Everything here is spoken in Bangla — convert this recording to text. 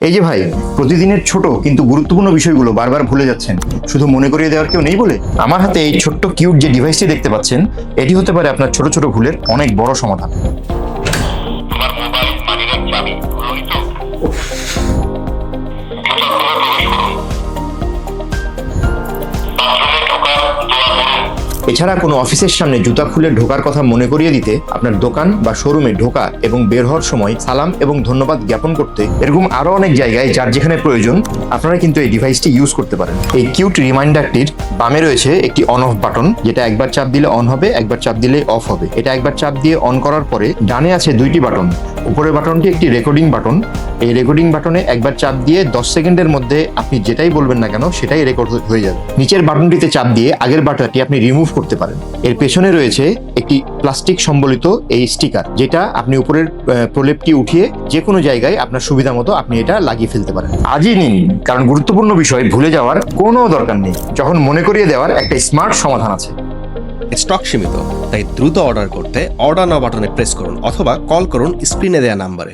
এই যে ভাই, প্রতিদিনের ছোট কিন্তু গুরুত্বপূর্ণ বিষয়গুলো বারবার ভুলে যাচ্ছেন, শুধু মনে করিয়ে দেওয়ার কেউ নেই বলে। আমার হাতে এই ছোট্ট কিউট যে ডিভাইসটি দেখতে পাচ্ছেন, এটি হতে পারে আপনার ছোট ছোট ভুলের অনেক বড় সমাধান। তোমার মোবাইল মানিব্যাগ চাবি হলোই তো? বাথরুমে ঢোকার দোয়া করুন। এছাড়া কোনো অফিসের সামনে জুতা খুলে ঢোকার কথা মনে করিয়ে দিতে, আপনার দোকান বা শোরুমে ঢোকা এবং বের হওয়ার সময় সালাম এবং ধন্যবাদ জ্ঞাপন করতে, এরকম আরো অনেক জায়গায় যার যেখানে প্রয়োজন আপনারা কিন্তু এই ডিভাইসটি ইউজ করতে পারেন। এই কিউট রিমাইন্ডারটির বামে রয়েছে একটি অন অফ বাটন, যেটা একবার চাপ দিলে অন হবে, একবার চাপ দিলে অফ হবে। এটা একবার চাপ দিয়ে অন করার পরে ডানে আছে দুইটি বাটন। উপরের বাটনটি একটি রেকর্ডিং বাটন। এই রেকর্ডিং বাটনে একবার চাপ দিয়ে 10 সেকেন্ডের মধ্যে আপনি যেটাই বলবেন না কেন সেটাই রেকর্ড হয়ে যাবে। নিচের বাটনটিতে চাপ দিয়ে আগের বাটনটি আপনি রিমুভ করতে পারেন। এর পেছনে রয়েছে একটি প্লাস্টিক সম্বলিত এই স্টিকার, যেটা আপনি উপরের প্রলেপটি উঠিয়ে যে কোনো জায়গায় আপনার সুবিধা মতো আপনি এটা লাগিয়ে ফেলতে পারেন। আজই নিন, কারণ গুরুত্বপূর্ণ বিষয় ভুলে যাওয়ার কোনো দরকার নেই, যখন মনে করিয়ে দেওয়ার একটা স্মার্ট সমাধান আছে। স্টক সীমিত, তাই দ্রুত অর্ডার করতে অর্ডার নাও বাটনে প্রেস করুন অথবা কল করুন স্ক্রিনে দেওয়া নাম্বারে।